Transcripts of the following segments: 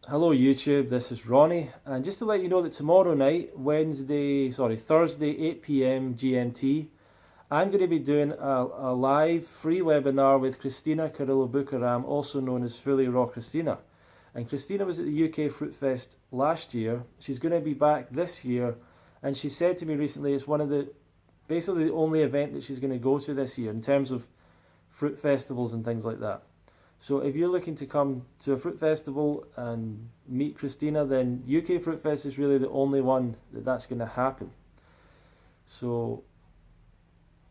Hello YouTube, this is Ronnie, and just to let you know that tomorrow night, Thursday 8 p.m. GMT, I'm going to be doing a live free webinar with Kristina Carillo-Bucaram, also known as Fully Raw Kristina. And Kristina was at the UK Fruit Fest last year. She's going to be back this year, and she said to me recently it's basically the only event that she's going to go to this year in terms of fruit festivals and things like that. So if you're looking to come to a fruit festival and meet Kristina, then UK Fruit Fest is really the only one that's going to happen. So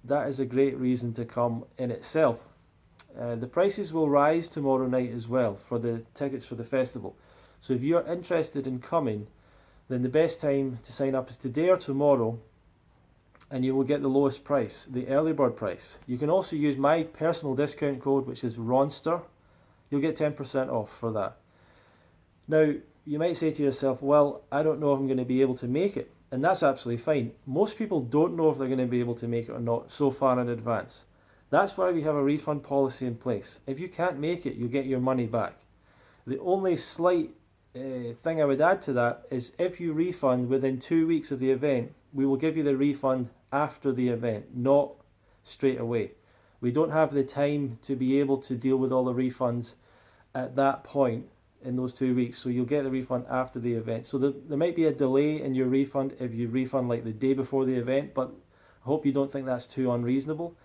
that is a great reason to come in itself. The prices will rise tomorrow night as well for the tickets for the festival. So if you're interested in coming, then the best time to sign up is today or tomorrow, and you will get the lowest price, the early bird price. You can also use my personal discount code, which is RONSTER. You'll get 10% off for that. Now, you might say to yourself, well, I don't know if I'm going to be able to make it. And that's absolutely fine. Most people don't know if they're going to be able to make it or not so far in advance. That's why we have a refund policy in place. If you can't make it, you get your money back. The only slight thing I would add to that is if you refund within 2 weeks of the event, we will give you the refund after the event, not straight away. We don't have the time to be able to deal with all the refunds at that point in those 2 weeks, so you'll get the refund after the event. So there might be a delay in your refund if you refund like the day before the event, but I hope you don't think that's too unreasonable.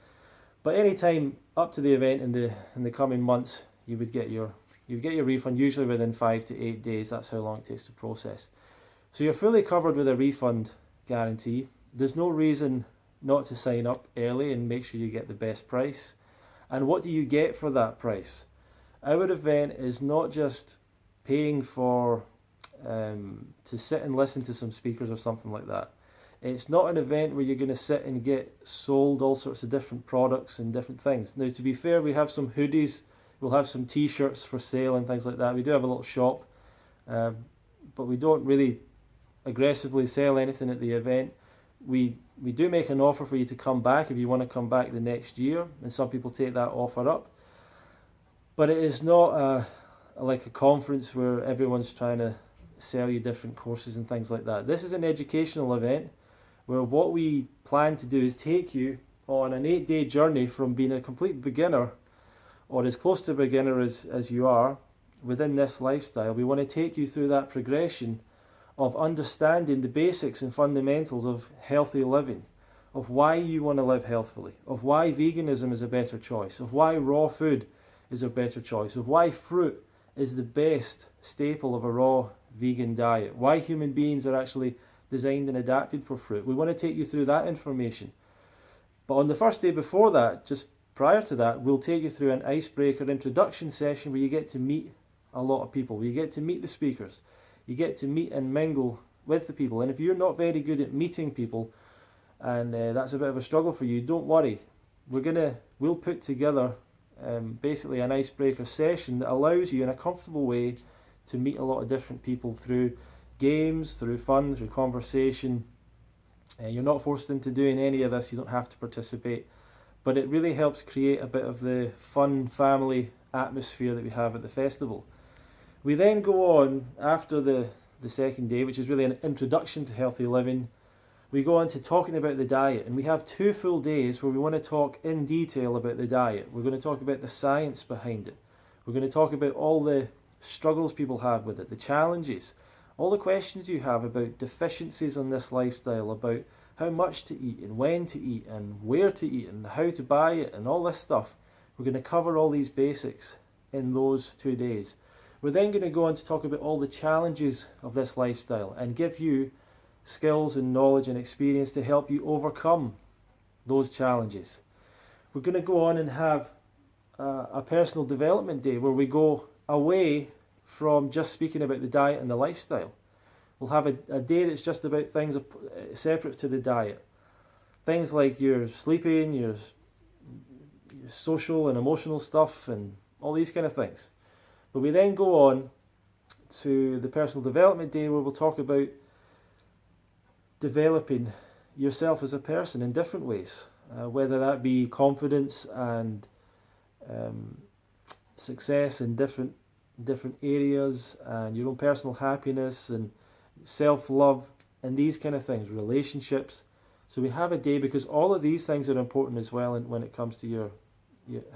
But any time up to the event in the coming months, you would get your refund usually within 5 to 8 days. That's how long it takes to process. So you're fully covered with a refund guarantee. There's no reason not to sign up early and make sure you get the best price. And what do you get for that price? Our event is not just paying for to sit and listen to some speakers or something like that. It's not an event where you're going to sit and get sold all sorts of different products and different things. Now, to be fair, we have some hoodies, we'll have some t-shirts for sale and things like that. We do have a little shop, but we don't really aggressively sell anything at the event. We do make an offer for you to come back if you want to come back the next year, and some people take that offer up. But it is not like a conference where everyone's trying to sell you different courses and things like that. This is an educational event where what we plan to do is take you on an 8-day journey from being a complete beginner, or as close to beginner as you are within this lifestyle. We want to take you through that progression of understanding the basics and fundamentals of healthy living, of why you want to live healthfully, of why veganism is a better choice, of why raw food is a better choice, of why fruit is the best staple of a raw vegan diet, why human beings are actually designed and adapted for fruit. We want to take you through that information. But on the first day before that, just prior to that, we'll take you through an icebreaker introduction session where you get to meet a lot of people, where you get to meet the speakers. You get to meet and mingle with the people. And if you're not very good at meeting people, and that's a bit of a struggle for you, don't worry. We'll put together basically an icebreaker session that allows you in a comfortable way to meet a lot of different people through games, through fun, through conversation. You're not forced into doing any of this. You don't have to participate. But it really helps create a bit of the fun family atmosphere that we have at the festival. We then go on after the second day, which is really an introduction to healthy living. We go on to talking about the diet, and we have 2 full days where we want to talk in detail about the diet. We're going to talk about the science behind it. We're going to talk about all the struggles people have with it, the challenges, all the questions you have about deficiencies on this lifestyle, about how much to eat and when to eat and where to eat and how to buy it and all this stuff. We're going to cover all these basics in those 2 days. We're then going to go on to talk about all the challenges of this lifestyle and give you skills and knowledge and experience to help you overcome those challenges. We're going to go on and have a personal development day where we go away from just speaking about the diet and the lifestyle. We'll have a day that's just about things separate to the diet. Things like your sleeping, your social and emotional stuff, and all these kind of things. But we then go on to the personal development day where we'll talk about developing yourself as a person in different ways, whether that be confidence and success in different different areas, and your own personal happiness and self-love and these kind of things, relationships. So we have a day because all of these things are important as well when it comes to your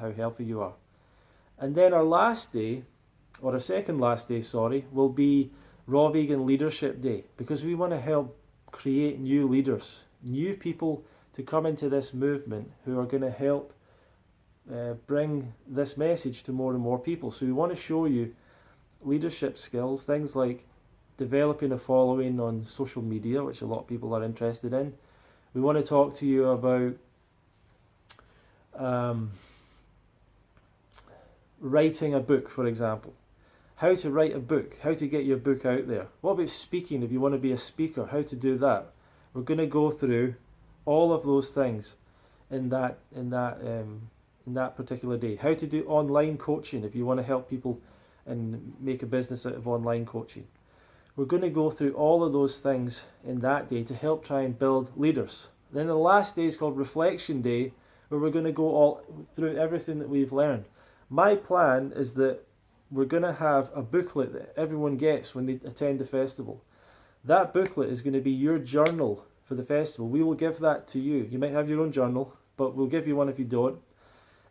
how healthy you are. And then our last day, or our second last day, sorry, will be Raw Vegan Leadership Day, because we want to help create new leaders, new people to come into this movement who are going to help bring this message to more and more people. So we want to show you leadership skills, things like developing a following on social media, which a lot of people are interested in. We want to talk to you about writing a book, for example. How to write a book, how to get your book out there. What about speaking, if you want to be a speaker, how to do that? We're going to go through all of those things in that particular day. How to do online coaching if you want to help people and make a business out of online coaching. We're going to go through all of those things in that day to help try and build leaders. Then the last day is called Reflection Day, where we're going to go all through everything that we've learned. My plan is that we're going to have a booklet that everyone gets when they attend the festival. That booklet is going to be your journal for the festival. We will give that to you. You might have your own journal, but we'll give you one if you don't.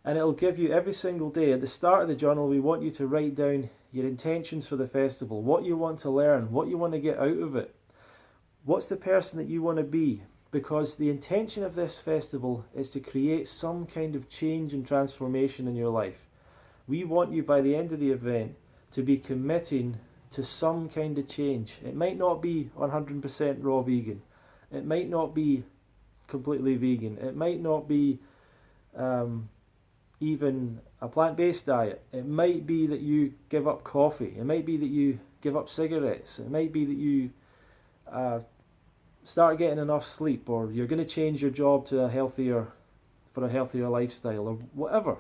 And it'll give you every single day. At the start of the journal, we want you to write down your intentions for the festival, what you want to learn, what you want to get out of it. What's the person that you want to be? Because the intention of this festival is to create some kind of change and transformation in your life. We want you by the end of the event to be committing to some kind of change. It might not be 100% raw vegan. It might not be completely vegan. It might not be even a plant-based diet. It might be that you give up coffee. It might be that you give up cigarettes. It might be that you start getting enough sleep, or you're going to change your job to a healthier lifestyle, or whatever.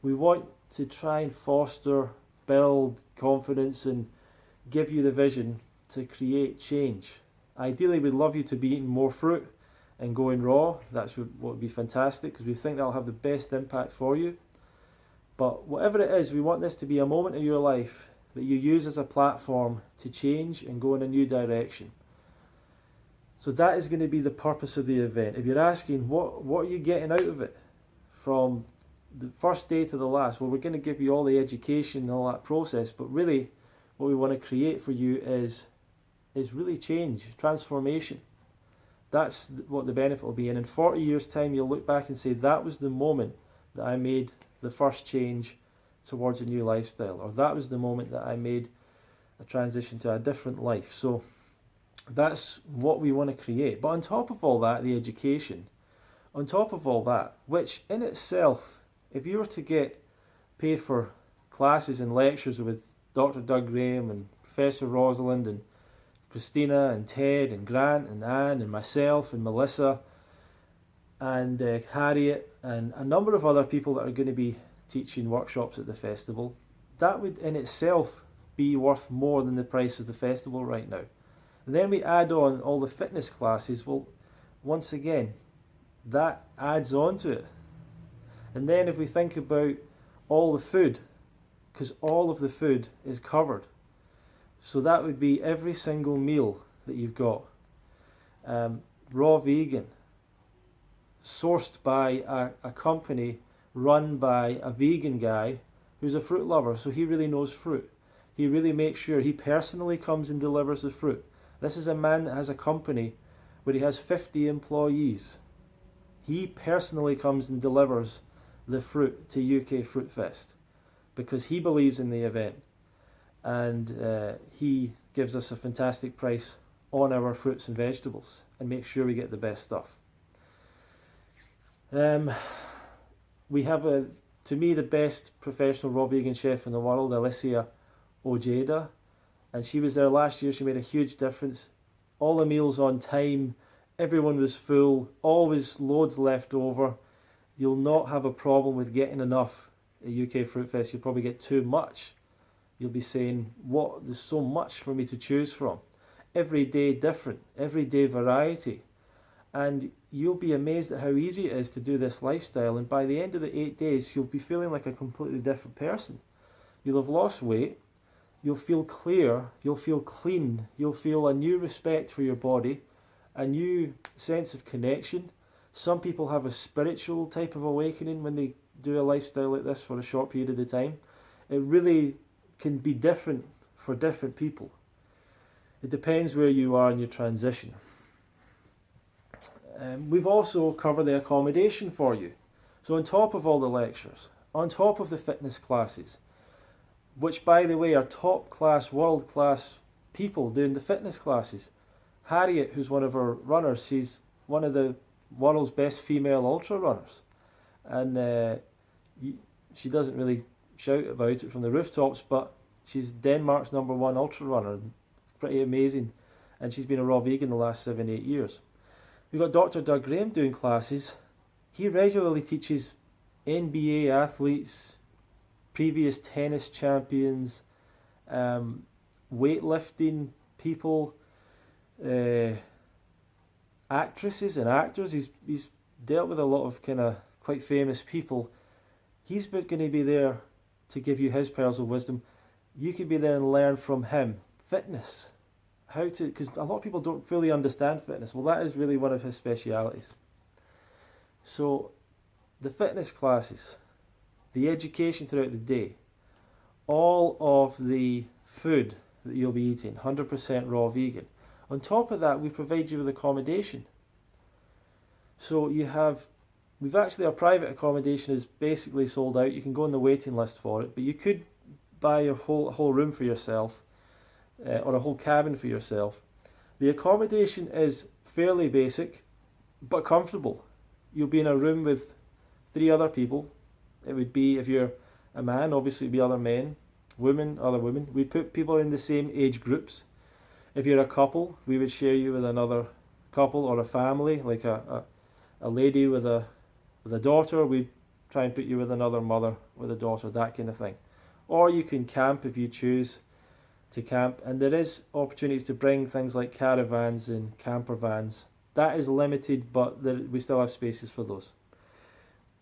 We want to try and foster, build confidence and give you the vision to create change. Ideally, we'd love you to be eating more fruit and going raw. That's what would be fantastic, because we think that'll have the best impact for you. But whatever it is, we want this to be a moment in your life that you use as a platform to change and go in a new direction. So that is going to be the purpose of the event. If you're asking, what are you getting out of it from the first day to the last? Well, we're going to give you all the education and all that process, but really what we want to create for you is really change, transformation. That's what the benefit will be. And in 40 years' time, you'll look back and say, that was the moment that I made the first change towards a new lifestyle, or that was the moment that I made a transition to a different life. So that's what we want to create. But on top of all that, the education, on top of all that, which in itself, if you were to get paid for classes and lectures with Dr. Doug Graham and Professor Rosalind and Christina and Ted and Grant and Anne and myself and Melissa and Harriet and a number of other people that are going to be teaching workshops at the festival, that would in itself be worth more than the price of the festival right now. And then we add on all the fitness classes. Well, once again, that adds on to it. And then if we think about all the food, because all of the food is covered, so that would be every single meal that you've got, raw vegan, sourced by a company run by a vegan guy who's a fruit lover, so he really knows fruit. He really makes sure, he personally comes and delivers the fruit. This is a man that has a company where he has 50 employees. He personally comes and delivers the fruit to UK Fruit Fest because he believes in the event, and he gives us a fantastic price on our fruits and vegetables and makes sure we get the best stuff. We have, to me, the best professional raw vegan chef in the world, Alicia Ojeda, and she was there last year. She made a huge difference. All the meals on time, everyone was full, always loads left over. You'll not have a problem with getting enough at UK Fruit Fest. You'll probably get too much. You'll be saying, what, there's so much for me to choose from. Every day different, every day variety. And you'll be amazed at how easy it is to do this lifestyle, and by the end of the 8 days you'll be feeling like a completely different person. You'll have lost weight, you'll feel clear, you'll feel clean, you'll feel a new respect for your body, a new sense of connection. Some people have a spiritual type of awakening when they do a lifestyle like this for a short period of time. It really can be different for different people. It depends where you are in your transition. We've also covered the accommodation for you. So on top of all the lectures, on top of the fitness classes, which by the way are top class, world class people doing the fitness classes. Harriet, who's one of our runners, she's one of the world's best female ultra runners. And she doesn't really shout about it from the rooftops, but she's Denmark's #1 ultra runner. Pretty amazing. And she's been a raw vegan the last 7-8 years. We've got Dr. Doug Graham doing classes. He regularly teaches NBA athletes, previous tennis champions, weightlifting people, actresses and actors. He's dealt with a lot of kind of quite famous people. He's going to be there to give you his pearls of wisdom. You could be there and learn from him. Fitness. How to, because a lot of people don't fully understand fitness. Well, that is really one of his specialities. So, the fitness classes, the education throughout the day, all of the food that you'll be eating, 100% raw vegan. On top of that, we provide you with accommodation. So we've actually, our private accommodation is basically sold out. You can go on the waiting list for it, but you could buy a whole room for yourself, or a whole cabin for yourself. The accommodation is fairly basic, but comfortable. You'll be in a room with 3 other people. It would be, if you're a man, obviously it'd be other men, women, other women. We put people in the same age groups. If you're a couple, we would share you with another couple, or a family, like a lady with a daughter. We'd try and put you with another mother with a daughter, that kind of thing. Or you can camp if you choose to camp, and there is opportunities to bring things like caravans and camper vans. That is limited, but we still have spaces for those.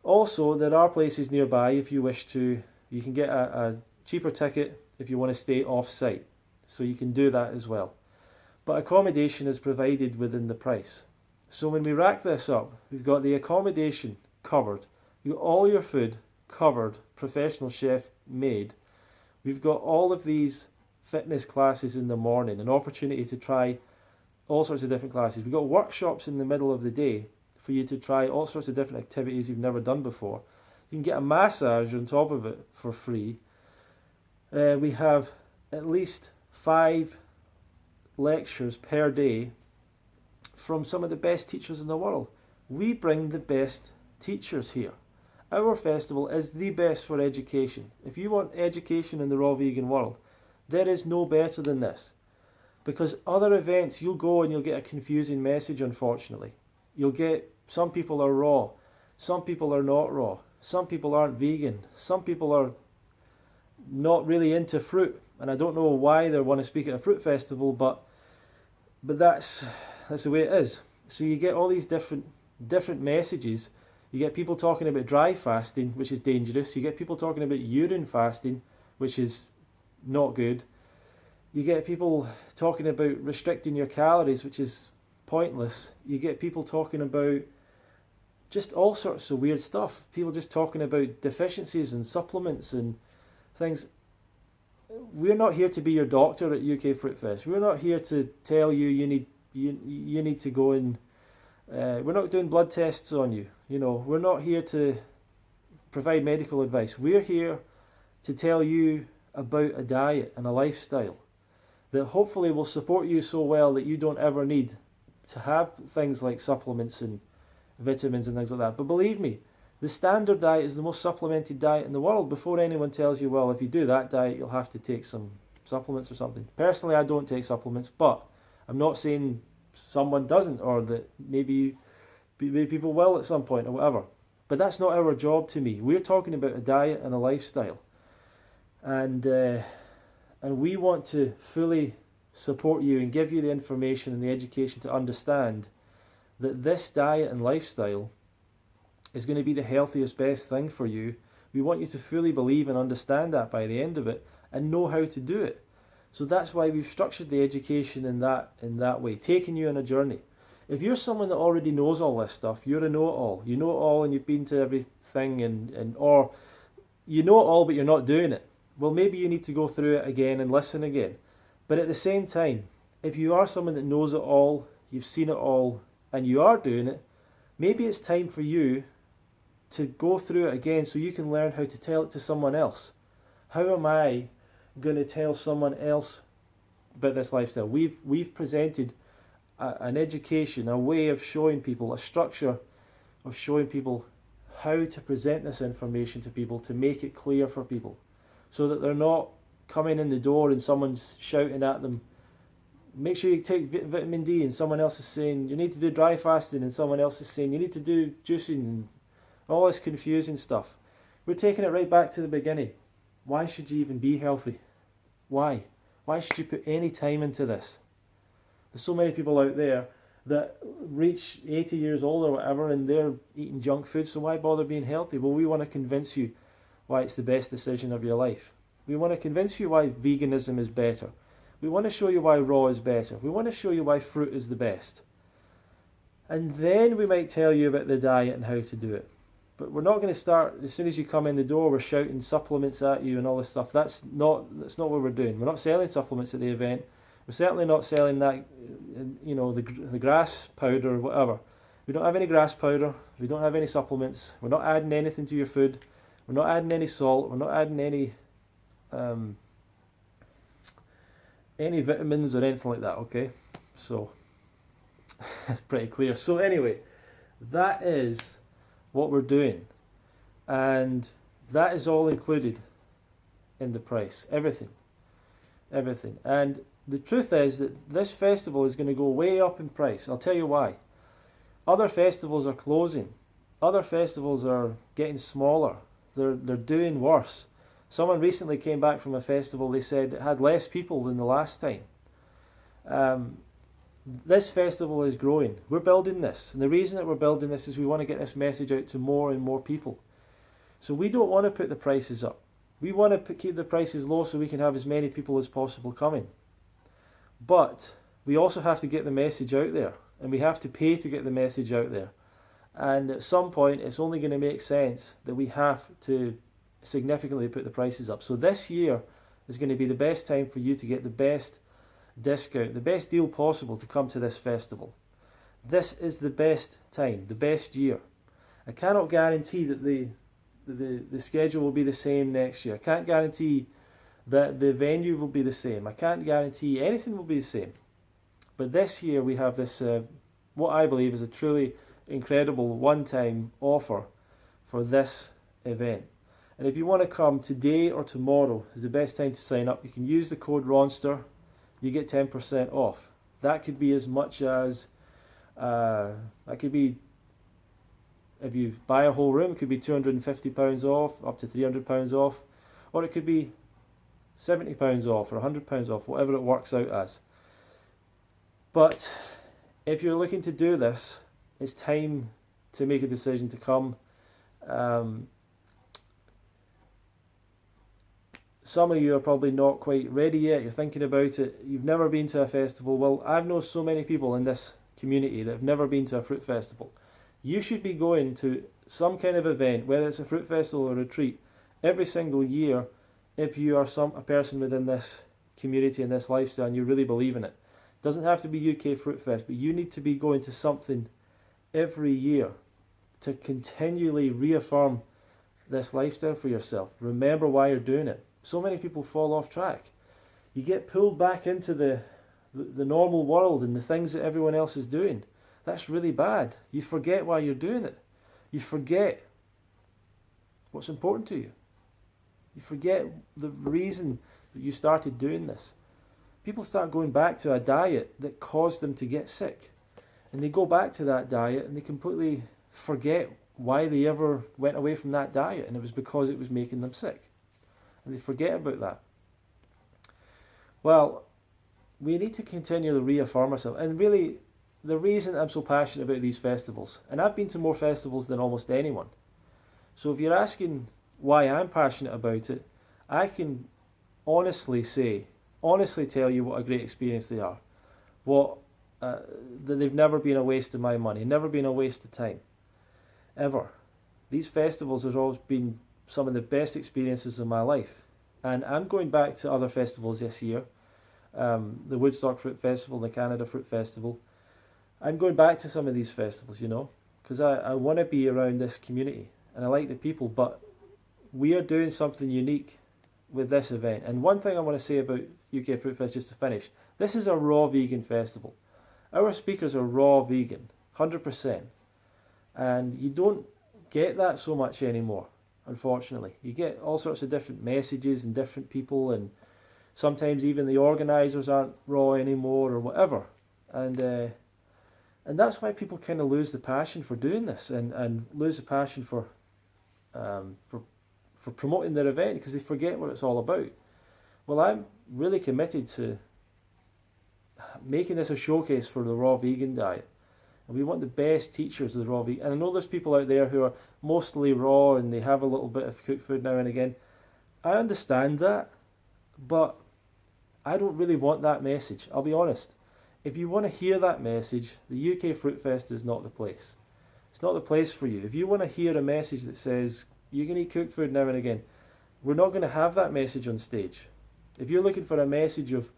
Also, there are places nearby if you wish to. You can get a cheaper ticket if you want to stay off-site, so you can do that as well. But accommodation is provided within the price. So when we rack this up, we've got the accommodation covered, you've got all your food covered, professional chef made. We've got all of these fitness classes in the morning, an opportunity to try all sorts of different classes. We've got workshops in the middle of the day for you to try all sorts of different activities you've never done before. You can get a massage on top of it for free. We have at least 5 lectures per day from some of the best teachers in the world. We bring the best teachers here. Our festival is the best for education. If you want education in the raw vegan world, there is no better than this. Because other events, you'll go and you'll get a confusing message, unfortunately. You'll get, some people are raw, some people are not raw, some people aren't vegan, some people are not really into fruit. And I don't know why they want to speak at a fruit festival, but that's the way it is. So you get all these different messages. You get people talking about dry fasting, which is dangerous. You get people talking about urine fasting, which is not good. You get people talking about restricting your calories, which is pointless. You get people talking about just all sorts of weird stuff. People just talking about deficiencies and supplements and things. We're not here to be your doctor at UK Fruit Fest. We're not here to tell you you need to go and we're not doing blood tests on you. You know, we're not here to provide medical advice. We're here to tell you about a diet and a lifestyle that hopefully will support you so well that you don't ever need to have things like supplements and vitamins and things like that. But believe me, the standard diet is the most supplemented diet in the world before anyone tells you, well, if you do that diet, you'll have to take some supplements or something. Personally, I don't take supplements, but I'm not saying someone doesn't, or that maybe people will at some point or whatever. But that's not our job to me. We're talking about a diet and a lifestyle. And we want to fully support you and give you the information and the education to understand that this diet and lifestyle is going to be the healthiest, best thing for you. We want you to fully believe and understand that by the end of it and know how to do it. So that's why we've structured the education in that way, taking you on a journey. If you're someone that already knows all this stuff, you're a know-it-all. You know it all and you've been to everything or you know it all but you're not doing it. Well, maybe you need to go through it again and listen again. But at the same time, if you are someone that knows it all, you've seen it all, and you are doing it, maybe it's time for you to go through it again so you can learn how to tell it to someone else. How am I going to tell someone else about this lifestyle? We've presented an education, a way of showing people, a structure of showing people how to present this information to people, to make it clear for people, so that they're not coming in the door and someone's shouting at them, make sure you take vitamin D, and someone else is saying you need to do dry fasting, and someone else is saying you need to do juicing, and all this confusing stuff. We're taking it right back to the beginning. Why should you even be healthy? Why? Why should you put any time into this? There's so many people out there that reach 80 years old or whatever and they're eating junk food, so why bother being healthy? Well, we want to convince you why it's the best decision of your life. We want to convince you why veganism is better. We want to show you why raw is better. We want to show you why fruit is the best. And then we might tell you about the diet and how to do it. But we're not going to start, as soon as you come in the door, we're shouting supplements at you and all this stuff. That's not what we're doing. We're not selling supplements at the event. We're certainly not selling that, the grass powder or whatever. We don't have any grass powder. We don't have any supplements. We're not adding anything to your food. We're not adding any salt. We're not adding any vitamins or anything like that, okay? So, it's pretty clear. So anyway, that is what we're doing. And that is all included in the price. Everything. And the truth is that this festival is going to go way up in price. I'll tell you why. Other festivals are closing. Other festivals are getting smaller. They're doing worse. Someone recently came back from a festival, they said it had less people than the last time. This festival is growing. We're building this. And the reason that we're building this is we want to get this message out to more and more people. So we don't want to put the prices up. We want to keep the prices low so we can have as many people as possible coming. But we also have to get the message out there. And we have to pay to get the message out there. And at some point, it's only going to make sense that we have to significantly put the prices up. So this year is going to be the best time for you to get the best discount, the best deal possible to come to this festival. This is the best time, the best year. I cannot guarantee that the schedule will be the same next year. I can't guarantee that the venue will be the same. I can't guarantee anything will be the same. But this year we have this, what I believe is a truly incredible one-time offer for this event. And if you want to come today or tomorrow is the best time to sign up. You can use the code RONSTER. You get 10% off. That could be as much as, that could be, if you buy a whole room, it could be £250 off, up to £300 off. Or it could be £70 off or £100 off, whatever it works out as. But if you're looking to do this, it's time to make a decision to come. Some of you are probably not quite ready yet. You're thinking about it. You've never been to a festival. Well, I've known so many people in this community that have never been to a fruit festival. You should be going to some kind of event, whether it's a fruit festival or a retreat, every single year if you are a person within this community and this lifestyle and you really believe in it. It doesn't have to be UK Fruit Fest, but you need to be going to something every year to continually reaffirm this lifestyle for yourself. Remember why you're doing it. So many people fall off track. You get pulled back into the normal world and the things that everyone else is doing. That's really bad. You forget why you're doing it. You forget what's important to you. You forget the reason that you started doing this. People start going back to a diet that caused them to get sick. And they go back to that diet and they completely forget why they ever went away from that diet. And it was because it was making them sick. And they forget about that. Well, we need to continually reaffirm ourselves. And really, the reason I'm so passionate about these festivals, and I've been to more festivals than almost anyone. So if you're asking why I'm passionate about it, I can honestly say honestly tell you what a great experience they are. What that they've never been a waste of my money, never been a waste of time, ever. These festivals have always been some of the best experiences of my life, and I'm going back to other festivals this year. The Woodstock Fruit Festival, the Canada Fruit Festival. I'm going back to some of these festivals, you know, because I want to be around this community and I like the people, but we are doing something unique with this event. And one thing I want to say about UK Fruit Fest, just to finish, this is a raw vegan festival. Our speakers are raw vegan, 100%. And you don't get that so much anymore, unfortunately. You get all sorts of different messages and different people, and sometimes even the organisers aren't raw anymore or whatever. And that's why people kind of lose the passion for doing this, and lose the passion for promoting their event, because they forget what it's all about. Well, I'm really committed to making this a showcase for the raw vegan diet. And we want the best teachers of the raw vegan. And I know there's people out there who are mostly raw and they have a little bit of cooked food now and again. I understand that, but I don't really want that message. I'll be honest. If you want to hear that message, the UK Fruit Fest is not the place. It's not the place for you. If you want to hear a message that says you can eat cooked food now and again, we're not going to have that message on stage. If you're looking for a message of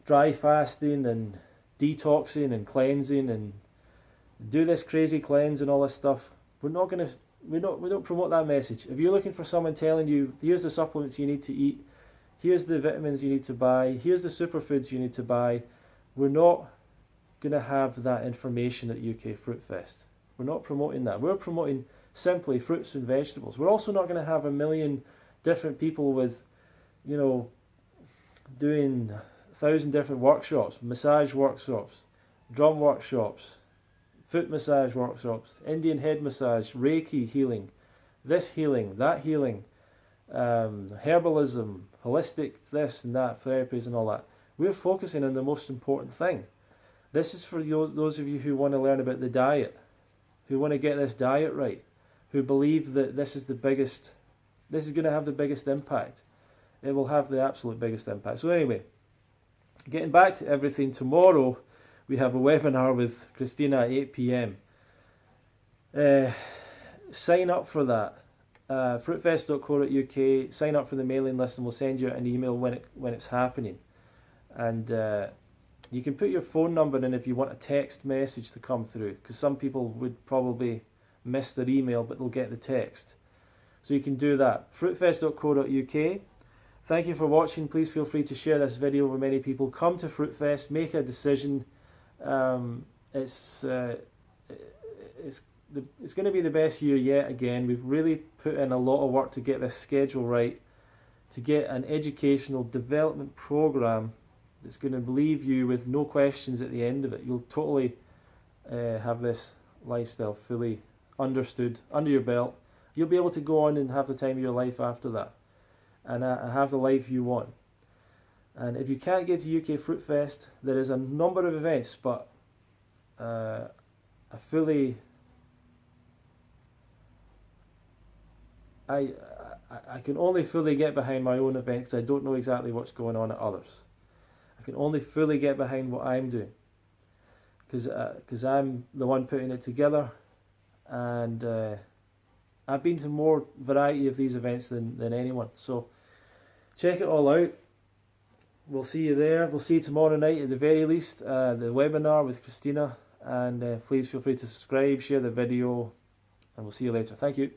dry fasting and detoxing and cleansing and do this crazy cleanse and all this stuff, we don't promote that message. If you're looking for someone telling you, here's the supplements you need to eat, here's the vitamins you need to buy, here's the superfoods you need to buy, we're not going to have that information at UK Fruit Fest. We're not promoting that. We're promoting simply fruits and vegetables. We're also not going to have a million different people with, you know, doing 1,000 different workshops, massage workshops, drum workshops, foot massage workshops, Indian head massage, Reiki healing, this healing, that healing, herbalism, holistic this and that, therapies and all that. We're focusing on the most important thing. This is for those of you who want to learn about the diet, who want to get this diet right, who believe that this is going to have the biggest impact. It will have the absolute biggest impact. So anyway, getting back to everything, tomorrow we have a webinar with Kristina at 8 p.m. Sign up for that. Fruitfest.co.uk, sign up for the mailing list and we'll send you an email when it's happening. And you can put your phone number in if you want a text message to come through, because some people would probably miss their email but they'll get the text. So you can do that. Fruitfest.co.uk. Thank you for watching. Please feel free to share this video with many people. Come to Fruitfest, make a decision. It's going to be the best year yet again. We've really put in a lot of work to get this schedule right, to get an educational development program that's going to leave you with no questions at the end of it. You'll totally have this lifestyle fully understood, under your belt. You'll be able to go on and have the time of your life after that, and have the life you want. And if you can't get to UK Fruit Fest, there is a number of events, but I can only fully get behind my own event because I don't know exactly what's going on at others. I can only fully get behind what I'm doing because I'm the one putting it together, and I've been to more variety of these events than anyone. So check it all out. We'll see you there. We'll see you tomorrow night at the very least, the webinar with Kristina. And please feel free to subscribe, share the video, and we'll see you later. Thank you.